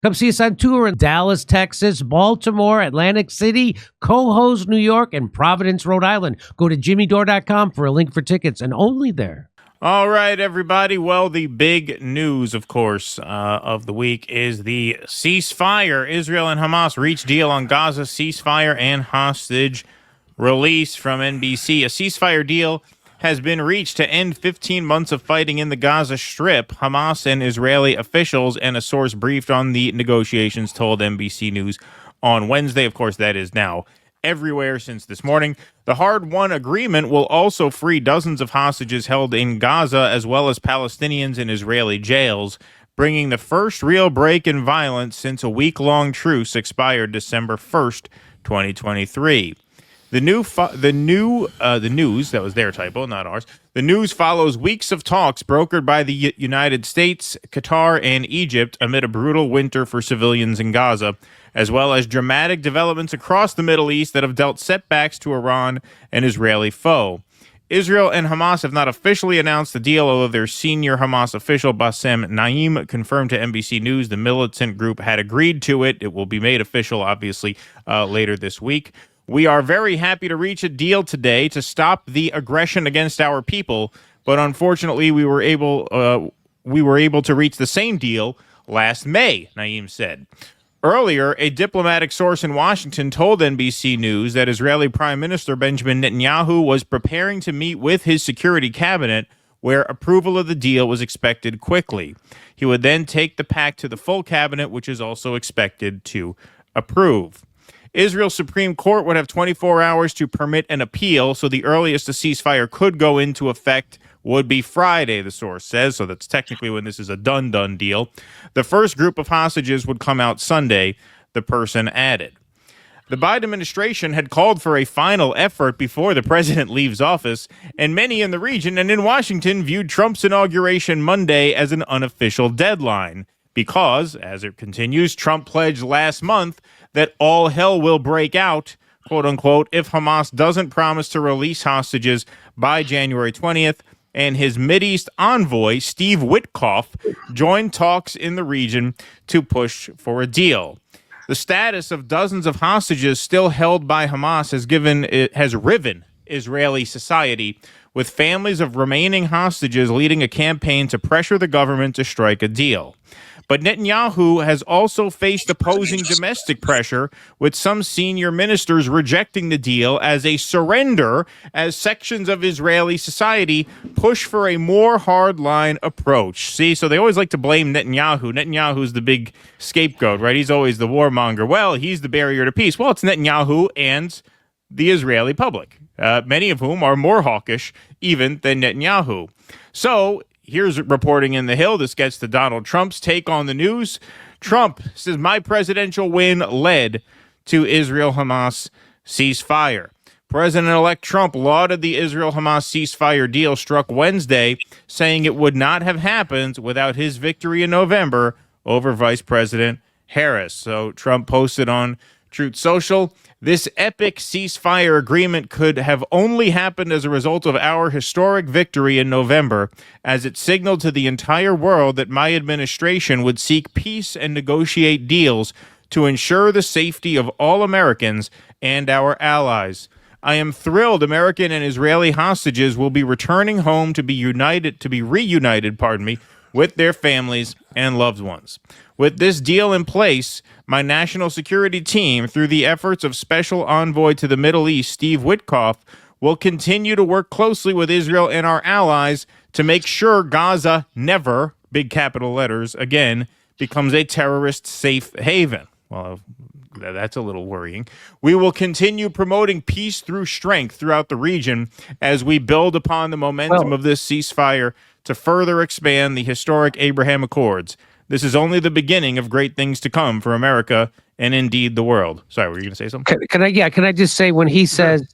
Come see us on tour in Dallas, Texas, Baltimore, Atlantic City, Cohoes, New York, and Providence, Rhode Island. Go to jimmydore.com for a link for tickets, and only there. All right, everybody. Well, the big news, of course, of the week is the ceasefire. Israel and Hamas reach deal on Gaza ceasefire and hostage release from NBC. A ceasefire deal has been reached to end 15 months of fighting in the Gaza Strip. Hamas and Israeli officials and a source briefed on the negotiations told NBC News on Wednesday. Of course, that is now everywhere since this morning. The hard-won agreement will also free dozens of hostages held in Gaza, as well as Palestinians in Israeli jails, bringing the first real break in violence since a week-long truce expired December 1st, 2023. The news, that was their typo, not ours. The news follows weeks of talks brokered by the United States, Qatar, and Egypt amid a brutal winter for civilians in Gaza, as well as dramatic developments across the Middle East that have dealt setbacks to Iran, an Israeli foe. Israel and Hamas have not officially announced the deal, although their senior Hamas official, Bassem Naim, confirmed to NBC News the militant group had agreed to it. It will be made official, obviously, later this week. We are very happy to reach a deal today to stop the aggression against our people, but unfortunately we were able to reach the same deal last May, Naim said. Earlier, a diplomatic source in Washington told NBC News that Israeli Prime Minister Benjamin Netanyahu was preparing to meet with his security cabinet, where approval of the deal was expected quickly. He would then take the pact to the full cabinet, which is also expected to approve. Israel's Supreme Court would have 24 hours to permit an appeal, so the earliest a ceasefire could go into effect would be Friday, the source says, so that's technically when this is a done deal. The first group of hostages would come out Sunday, the person added. The Biden administration had called for a final effort before the president leaves office, and many in the region and in Washington viewed Trump's inauguration Monday as an unofficial deadline because, as it continues, Trump pledged last month that all hell will break out, quote unquote, if Hamas doesn't promise to release hostages by January 20th, and his Mideast envoy, Steve Witkoff, joined talks in the region to push for a deal. The status of dozens of hostages still held by Hamas has riven Israeli society, with families of remaining hostages leading a campaign to pressure the government to strike a deal. But Netanyahu has also faced opposing domestic pressure, with some senior ministers rejecting the deal as a surrender as sections of Israeli society push for a more hardline approach. See, so they always like to blame Netanyahu. Netanyahu's the big scapegoat, right? He's always the warmonger. Well, he's the barrier to peace. Well, it's Netanyahu and the Israeli public, many of whom are more hawkish even than Netanyahu. So here's reporting in The Hill. This gets to Donald Trump's take on the news. Trump says, my presidential win led to Israel-Hamas ceasefire. President-elect Trump lauded the Israel-Hamas ceasefire deal struck Wednesday, saying it would not have happened without his victory in November over Vice President Harris. So Trump posted on Truth Social, this epic ceasefire agreement could have only happened as a result of our historic victory in November, as it signaled to the entire world that my administration would seek peace and negotiate deals to ensure the safety of all Americans and our allies. I am thrilled American and Israeli hostages will be returning home to be reunited, with their families and loved ones. With this deal in place, my national security team, through the efforts of Special Envoy to the Middle East, Steve Witkoff, will continue to work closely with Israel and our allies to make sure Gaza never, big capital letters, again, becomes a terrorist safe haven. Well, that's a little worrying. We will continue promoting peace through strength throughout the region as we build upon the momentum of this ceasefire to further expand the historic Abraham Accords. This is only the beginning of great things to come for America and indeed the world. Sorry, were you going to say something? Can I just say, when he says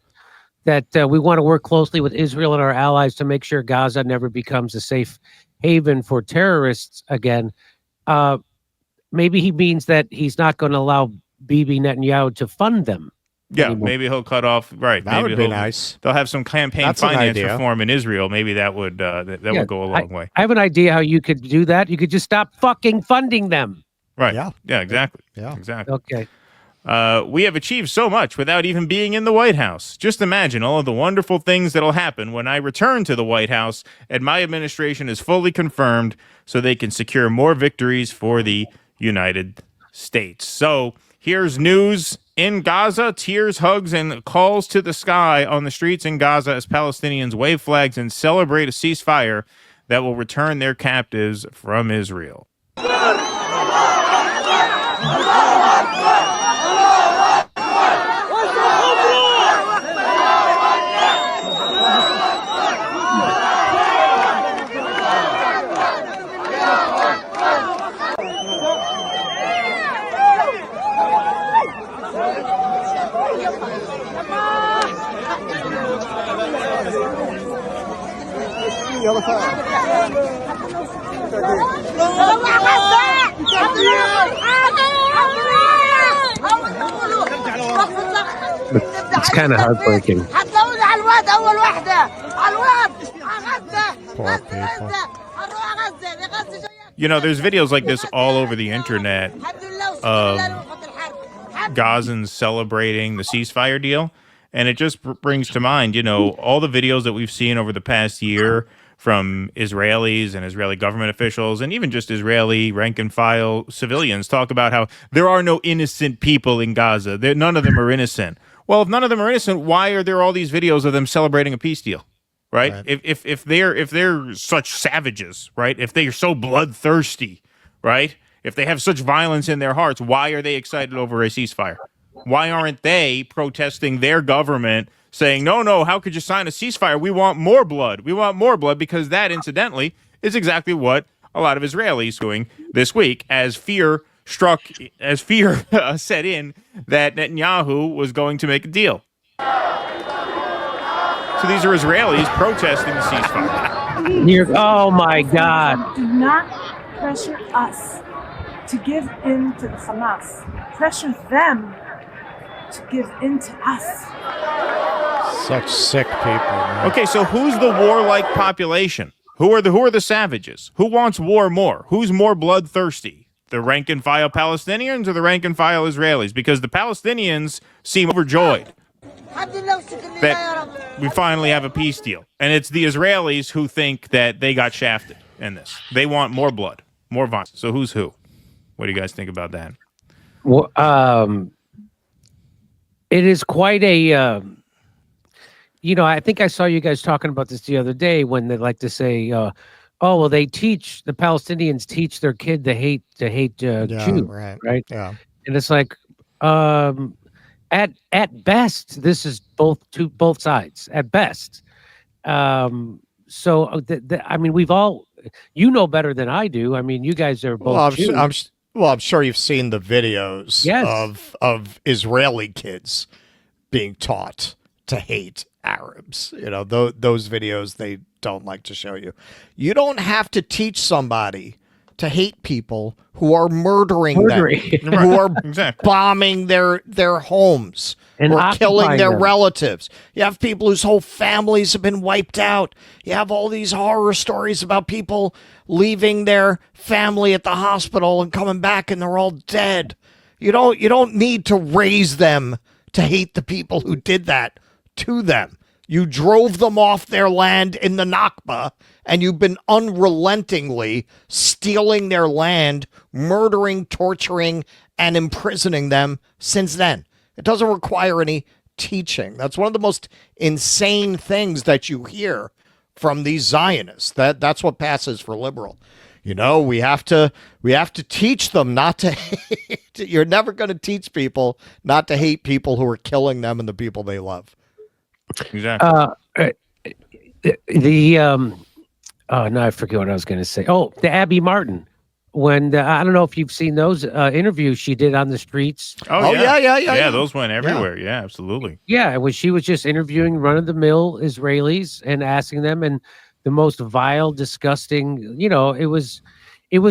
that we want to work closely with Israel and our allies to make sure Gaza never becomes a safe haven for terrorists again, maybe he means that he's not going to allow Bibi Netanyahu to fund them. Yeah, anymore. Maybe he'll cut off. Right, that maybe would be nice. They'll have some campaign finance reform in Israel. Maybe that would would go a long way. I have an idea how you could do that. You could just stop fucking funding them. Right. Yeah. Yeah, exactly. Yeah. Exactly. Okay. We have achieved so much without even being in the White House. Just imagine all of the wonderful things that'll happen when I return to the White House and my administration is fully confirmed so they can secure more victories for the United States. So here's news in Gaza, tears, hugs, and calls to the sky on the streets in Gaza as Palestinians wave flags and celebrate a ceasefire that will return their captives from Israel. It's kind of heartbreaking. Poor people. You know, there's videos like this all over the internet of Gazans celebrating the ceasefire deal. And it just brings to mind, you know, all the videos that we've seen over the past year from Israelis and Israeli government officials and even just Israeli rank and file civilians talk about how there are no innocent people in Gaza. None of them are innocent. Well, if none of them are innocent, why are there all these videos of them celebrating a peace deal? Right? If they're such savages, right? If they are so bloodthirsty, right? If they have such violence in their hearts, why are they excited over a ceasefire? Why aren't they protesting their government saying, no, how could you sign a ceasefire? We want more blood. We want more blood, because that, incidentally, is exactly what a lot of Israelis doing this week as fear set in that Netanyahu was going to make a deal. So these are Israelis protesting the ceasefire. Oh, my God. Do not pressure us to give in to the Hamas. Pressure them to give in to us. Such sick people, man. Okay, so who's the warlike population? Who are the savages? Who wants war more? Who's more bloodthirsty? The rank and file Palestinians or the rank and file Israelis? Because the Palestinians seem overjoyed that we finally have a peace deal. And it's the Israelis who think that they got shafted in this. They want more blood, more violence. So who's who? What do you guys think about that? Well, it is quite a, I think I saw you guys talking about this the other day when they like to say, the Palestinians teach their kid to hate Jews, right? Yeah. And it's like, at best, this is both sides at best. I mean, we've all, better than I do. I mean, you guys are both Jews. I'm sure you've seen the videos of Israeli kids being taught to hate Arabs. You know, those videos they don't like to show you. You don't have to teach somebody to hate people who are murdering them, who are bombing their homes, and who are killing their them. relatives. You have people whose whole families have been wiped out. You have all these horror stories about people leaving their family at the hospital and coming back and they're all dead. You don't need to raise them to hate the people who did that to them. You drove them off their land in the Nakba, and you've been unrelentingly stealing their land, murdering, torturing, and imprisoning them since then. It doesn't require any teaching. That's one of the most insane things that you hear from these Zionists. That's what passes for liberal. We have to teach them not to hate. You're never going to teach people not to hate people who are killing them and the people they love. Exactly. No, I forget what I was going to say. Oh, the Abby Martin. When I don't know if you've seen those interviews she did on the streets. Oh yeah. Those went everywhere. Yeah, absolutely. Yeah, when she was just interviewing run-of-the-mill Israelis and asking them, and the most vile, disgusting. It was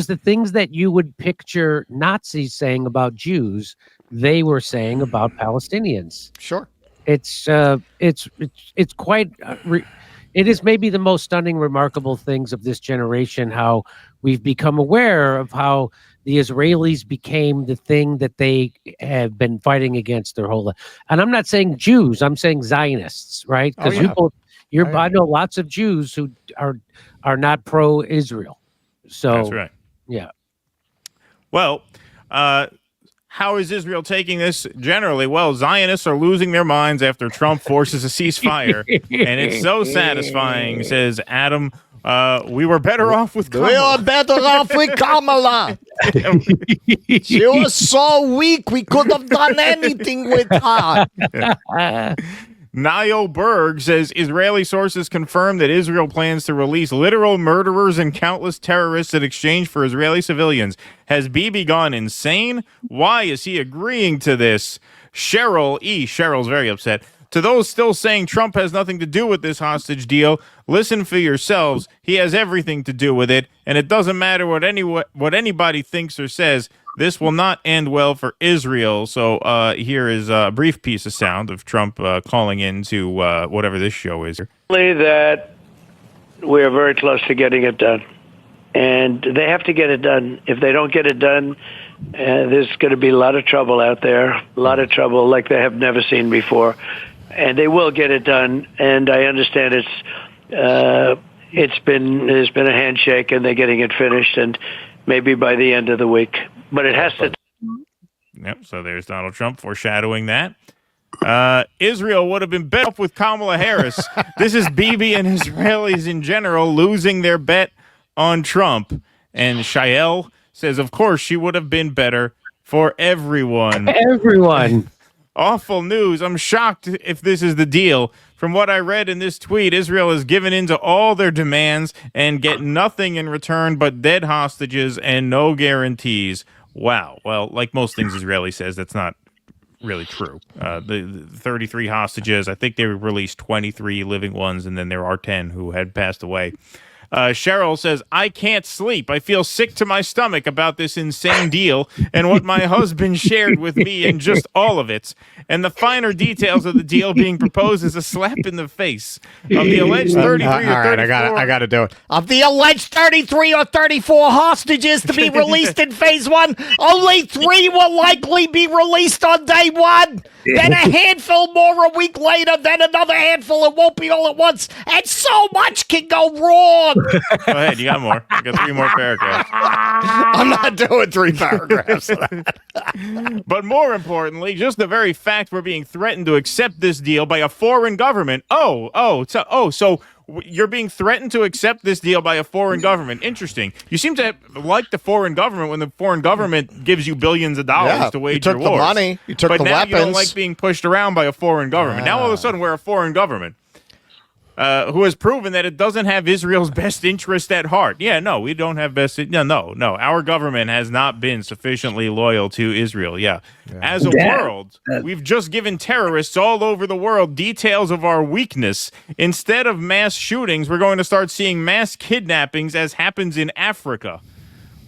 the things that you would picture Nazis saying about Jews. They were saying about Palestinians. Sure. It's quite It is maybe the most stunning, remarkable things of this generation, how we've become aware of how the Israelis became the thing that they have been fighting against their whole life. And I'm not saying Jews, I'm saying Zionists, right? Because I know lots of Jews who are not pro-Israel. So that's right. Yeah. Well, how is Israel taking this generally? Well, Zionists are losing their minds after Trump forces a ceasefire, and it's so satisfying, says Adam. We were better off with Kamala. We are better off with Kamala. She was so weak, we could have done anything with her. Niall Berg says Israeli sources confirm that Israel plans to release literal murderers and countless terrorists in exchange for Israeli civilians. Has Bibi gone insane? Why is he agreeing to this? Cheryl's very upset. To those still saying Trump has nothing to do with this hostage deal, listen for yourselves. He has everything to do with it, and it doesn't matter what anybody thinks or says. This will not end well for Israel. So here is a brief piece of sound of Trump calling into whatever this show is. That we are very close to getting it done. And they have to get it done. If they don't get it done, there's going to be a lot of trouble out there, a lot of trouble like they have never seen before. And they will get it done. And I understand there's been a handshake and they're getting it finished, and maybe by the end of the week. But it has to. Yep. So there's Donald Trump foreshadowing that. Israel would have been better off with Kamala Harris. This is Bibi and Israelis in general losing their bet on Trump. And Shael says, of course, she would have been better for everyone. Everyone. Awful news. I'm shocked if this is the deal. From what I read in this tweet, Israel has given in to all their demands and get nothing in return but dead hostages and no guarantees. Wow. Well, like most things Israeli says, that's not really true. The 33 hostages, I think they released 23 living ones, and then there are 10 who had passed away. Cheryl says, I can't sleep. I feel sick to my stomach about this insane deal and what my husband shared with me and just all of it. And the finer details of the deal being proposed is a slap in the face of the alleged 33 or 34. All right, I got to do it. Of the alleged 33 or 34 hostages to be released in phase one, only 3 will likely be released on day one. Then a handful more a week later, then another handful. It won't be all at once. And so much can go wrong. Go ahead, you got more. You got 3 more paragraphs. I'm not doing 3 paragraphs. But more importantly, just the very fact we're being threatened to accept this deal by a foreign government. So you're being threatened to accept this deal by a foreign government. Interesting. You seem to like the foreign government when the foreign government gives you billions of dollars to wage your wars. You took the money. You took the weapons. But now you don't like being pushed around by a foreign government. Now all of a sudden we're a foreign government. Who has proven that it doesn't have Israel's best interest at heart. Yeah, no, we don't have best. No. Our government has not been sufficiently loyal to Israel. Yeah. As a world, we've just given terrorists all over the world details of our weakness. Instead of mass shootings, we're going to start seeing mass kidnappings as happens in Africa.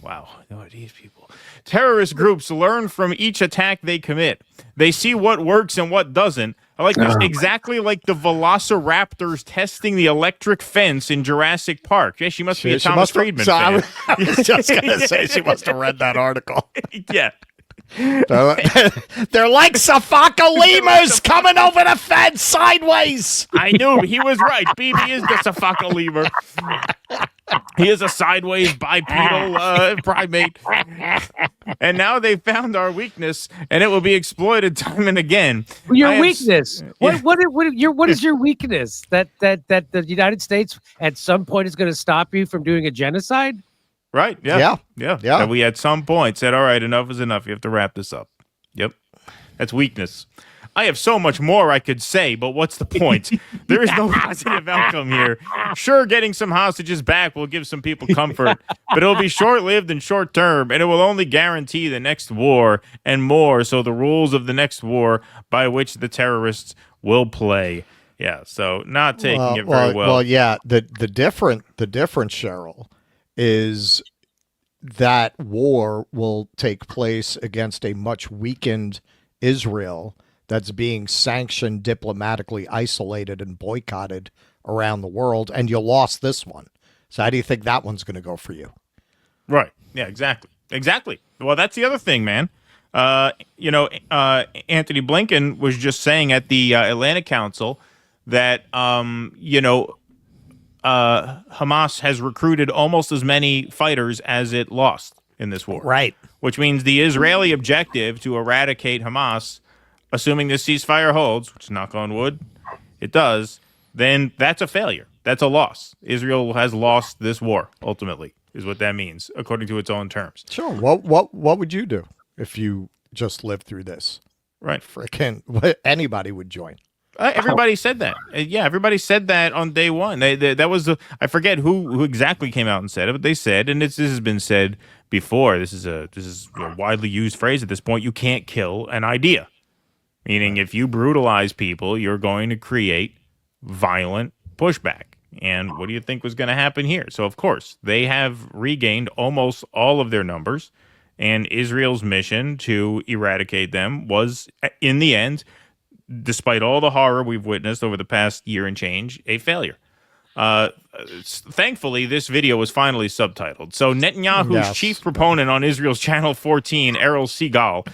Wow. No, these people. Terrorist groups learn from each attack they commit. They see what works and what doesn't. I like this. Exactly like the velociraptors testing the electric fence in Jurassic Park. Yeah, she must be a Thomas Friedman fan. I was just going to say she must have read that article. Yeah. They're like Safaka lemurs coming over the fence sideways. I knew he was right. Bibi is the Safaka lemur. He is a sideways bipedal primate. And now they found our weakness, and it will be exploited time and again. Your weakness. What is your weakness? That the United States at some point is going to stop you from doing a genocide? Right. Yeah. And we at some point said, all right, enough is enough. You have to wrap this up. Yep. That's weakness. I have so much more I could say, but what's the point? There is no positive outcome here. Sure, getting some hostages back will give some people comfort, but it'll be short-lived and short-term, and it will only guarantee the next war and more, so the rules of the next war by which the terrorists will play. Yeah, so not taking it very well. Well, yeah, the difference, Cheryl, is that war will take place against a much weakened Israel that's being sanctioned, diplomatically isolated, and boycotted around the world, and you lost this one. So how do you think that one's going to go for you? Right. Yeah, exactly. Well, that's the other thing, man. Anthony Blinken was just saying at the Atlantic Council that, Hamas has recruited almost as many fighters as it lost in this war. Right. Which means the Israeli objective to eradicate Hamas, assuming this ceasefire holds, which knock on wood, it does, then that's a failure. That's a loss. Israel has lost this war, ultimately, is what that means, according to its own terms. Sure. What would you do if you just lived through this? Right. Frickin' anybody would join. Everybody said that. Yeah, everybody said that on day one. That was I forget who exactly came out and said it, but they said, and this has been said before. This is a widely used phrase at this point. You can't kill an idea, meaning if you brutalize people, you're going to create violent pushback. And what do you think was going to happen here? So of course they have regained almost all of their numbers, and Israel's mission to eradicate them was, in the end, despite all the horror we've witnessed over the past year and change, a failure. Thankfully, this video was finally subtitled. So Netanyahu's chief proponent on Israel's Channel 14, Errol Siegel,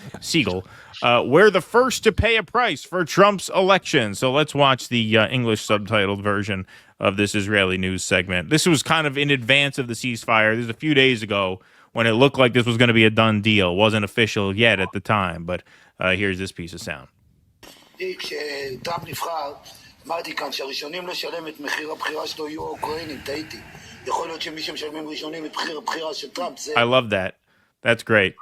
we're the first to pay a price for Trump's election. So let's watch the English subtitled version of this Israeli news segment. This was kind of in advance of the ceasefire. This was a few days ago when it looked like this was going to be a done deal. Wasn't official yet at the time, but here's this piece of sound. כשטראמפ נבחר, אמרתי כאן שהראשונים לשלם את מחיר הבחירה שלו יהיו האוקראינים, טעיתי. יכול להיות שמי שמשלמים ראשונים את מחיר הבחירה של טראמפ זה... I love that. That's great.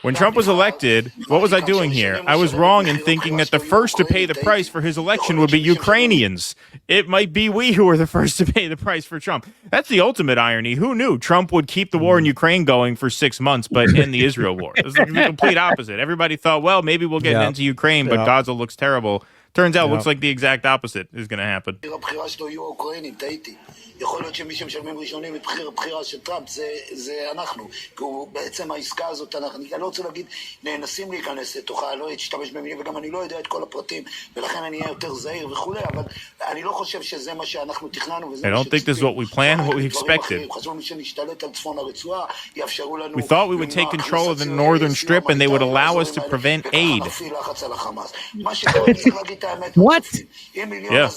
When Trump was elected, what was I doing here? I was wrong in thinking that the first to pay the price for his election would be Ukrainians. It might be we who are the first to pay the price for Trump. That's the ultimate irony. Who knew Trump would keep the war in Ukraine going for 6 months, but end the Israel war? It's the complete opposite. Everybody thought, well, maybe we'll get into Ukraine, but Gaza looks terrible. Turns out it looks like the exact opposite is going to happen. יכול להיות שמי שמשלמים ראשונים את מחיר הבחירה של טראמפ זה אנחנו, כי הוא בעצם העסקה הזאת, אני לא רוצה להגיד ננסים להיכנס לתוכה, לא להשתמש במילים, וגם אני לא יודע את כל הפרטים, ולכן אני אהיה יותר זהיר וכולי, אבל אני לא חושב שזה מה שאנחנו תכננו. I don't think this is what we planned, what we expected. We thought we would take control of the northern strip and they would allow us to prevent aid. What? Yeah.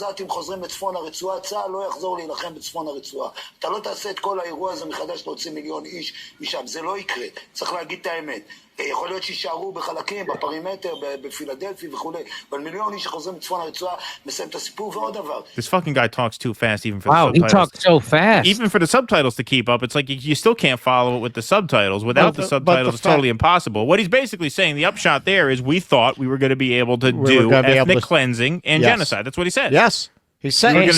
בצפון הרצועה. אתה לא תעשה את כל האירוע הזה מחדש להוציא מיליון איש משם, זה לא יקרה. צריך להגיד את האמת. יכול להיות שישארו בחלקים, בפרימטר, בפילדלפי וכו', אבל מיליון איש שחוזרים בצפון הרצועה, מסיים את הסיפור ועוד דבר. This fucking guy talks too fast even for the subtitles. Wow, he talks so fast. Even for the subtitles to keep up, it's like you still can't follow it with the subtitles. Without the subtitles, it's totally impossible. What he's basically saying, the upshot there is we thought we were going to be able to do ethnic cleansing and genocide. That's what he said. Yes. He said we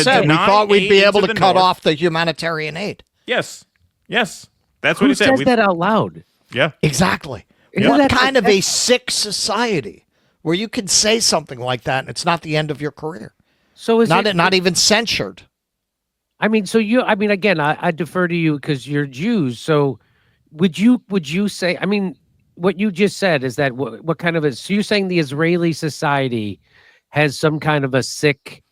thought we'd be able to cut off the humanitarian aid. Yes. Yes. That's what he said. Who says that out loud? Yeah. Exactly. What kind of a sick society where you can say something like that and it's not the end of your career? So is not even censured. I mean, again, I defer to you because you're Jews. So would you say, I mean, what you just said is that what kind of so you're saying the Israeli society has some kind of a sick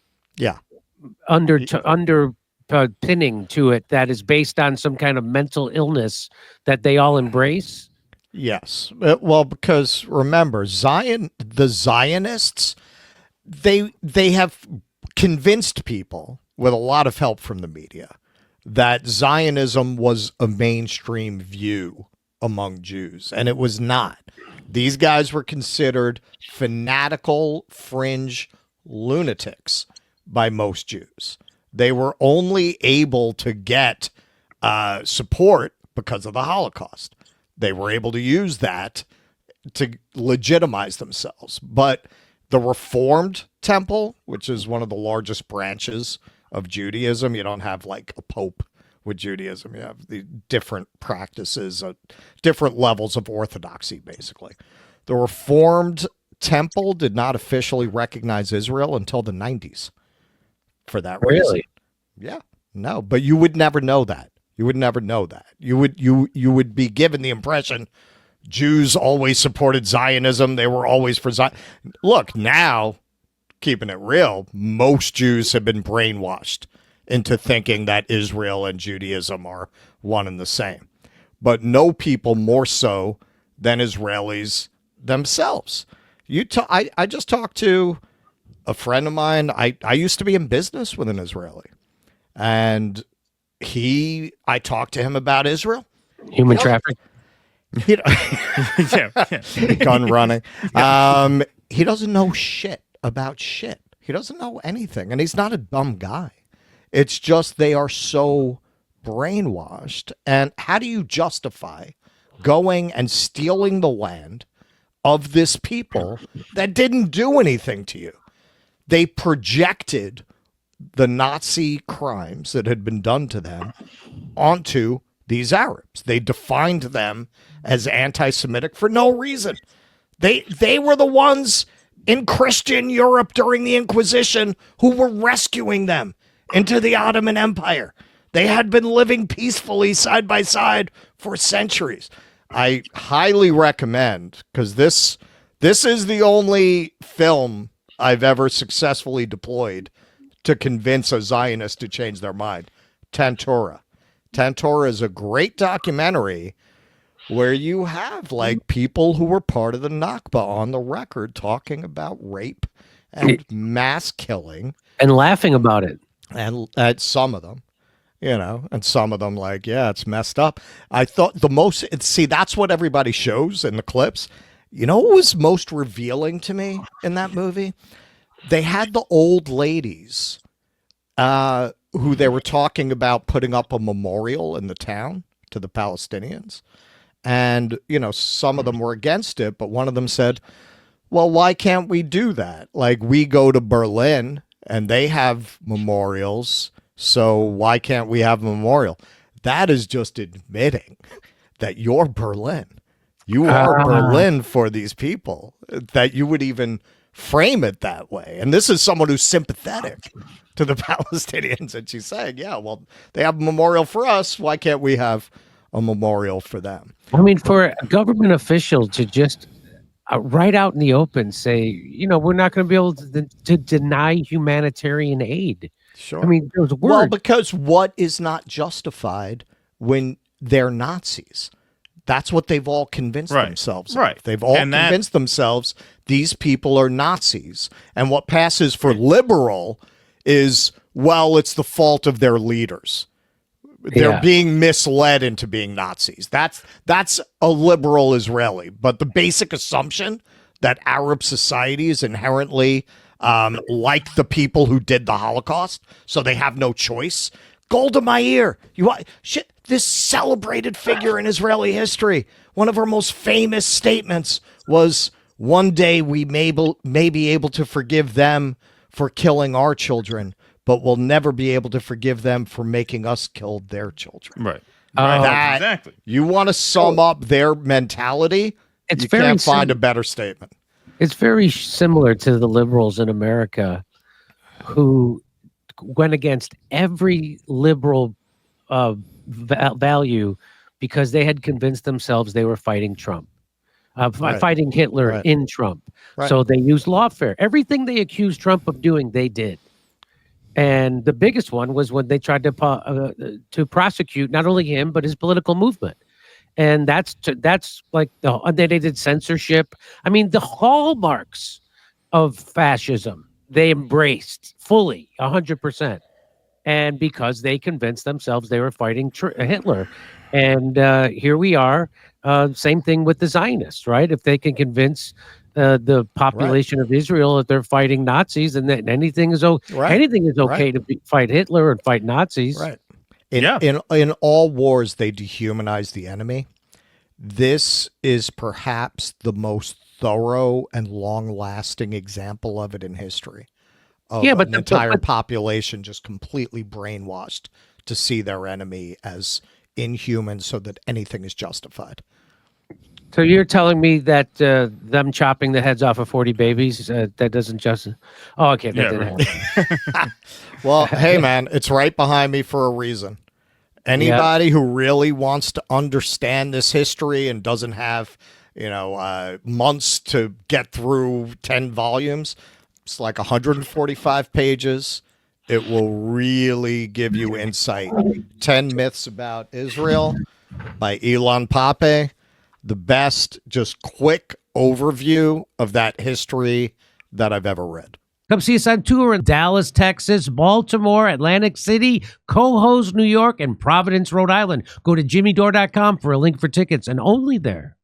underpinning to it that is based on some kind of mental illness that they all embrace? Yes. Well, because remember, the Zionists, they have convinced people with a lot of help from the media that Zionism was a mainstream view among Jews, and it was not. These guys were considered fanatical fringe lunatics by most Jews. They were only able to get support because of the Holocaust. They were able to use that to legitimize themselves. But the Reformed Temple, which is one of the largest branches of Judaism, you don't have like a pope with Judaism. You have the different practices, different levels of orthodoxy, basically. The Reformed Temple did not officially recognize Israel until the 90s for that reason. Really? Yeah. No, but you would never know that. You would never know that. You would be given the impression Jews always supported Zionism. They were always for Zion. Look, now keeping it real, most Jews have been brainwashed into thinking that Israel and Judaism are one and the same. But no people more so than Israelis themselves. I just talked to a friend of mine. I used to be in business with an Israeli. And I talked to him about Israel. Human traffic. Gun running. He doesn't know shit about shit. He doesn't know anything. And he's not a dumb guy. It's just they are so brainwashed. And how do you justify going and stealing the land of this people that didn't do anything to you? They projected the Nazi crimes that had been done to them onto these Arabs. They defined them as anti-Semitic for no reason. They were the ones in Christian Europe during the Inquisition who were rescuing them into the Ottoman Empire. They had been living peacefully side by side for centuries. I highly recommend, because this is the only film I've ever successfully deployed to convince a Zionist to change their mind. Tantura. Tantura is a great documentary where you have like people who were part of the Nakba on the record talking about rape and mass killing. And laughing about it. And some of them, and some of them like, yeah, it's messed up. I thought that's what everybody shows in the clips. You know what was most revealing to me in that movie? They had the old ladies who they were talking about putting up a memorial in the town to the Palestinians. And, some of them were against it, but one of them said, well, why can't we do that? Like, we go to Berlin and they have memorials, so why can't we have a memorial? That is just admitting that you're Berlin. You are Berlin for these people, that you would even frame it that way. And this is someone who's sympathetic to the Palestinians. And she's saying, yeah, well, they have a memorial for us. Why can't we have a memorial for them? I mean, for a government official to just right out in the open say, we're not going to be able to deny humanitarian aid. Sure. I mean, those words. Well, because what is not justified when they're Nazis? That's what they've all convinced themselves of. Right. They've all convinced themselves these people are Nazis. And what passes for liberal is, well, it's the fault of their leaders. They're being misled into being Nazis. That's a liberal Israeli. But the basic assumption that Arab society is inherently like the people who did the Holocaust, so they have no choice. Golda Meir, this celebrated figure in Israeli history. One of her most famous statements was, one day we may be able to forgive them for killing our children, but we'll never be able to forgive them for making us kill their children. Right. Exactly. You want to sum up their mentality? You can't find a better statement. It's very similar to the liberals in America who went against every liberal value because they had convinced themselves they were fighting Trump, fighting Hitler in Trump. Right. So they used lawfare. Everything they accused Trump of doing, they did. And the biggest one was when they tried to prosecute not only him but his political movement. And that's like they did censorship. I mean, the hallmarks of fascism they embraced fully, 100%, and because they convinced themselves they were fighting Hitler. And here we are. Same thing with the Zionists, right? If they can convince the population of Israel that they're fighting Nazis, and that anything is okay to fight Hitler and fight Nazis. Right. In all wars, they dehumanize the enemy. This is perhaps the most thorough and long-lasting example of it in history. But the entire population just completely brainwashed to see their enemy as inhuman, so that anything is justified. So you're telling me that them chopping the heads off of 40 babies, that doesn't justify? Oh, okay. That didn't happen. Well, hey, man, it's right behind me for a reason. Anybody who really wants to understand this history and doesn't have, months to get through 10 volumes, It's like 145 pages. It will really give you insight. 10 Myths About Israel by Elon Pape. The best, just quick overview of that history that I've ever read. Come see us on tour in Dallas, Texas, Baltimore, Atlantic City, Cohoes, New York, and Providence, Rhode Island. Go to jimmydore.com for a link for tickets, and only there.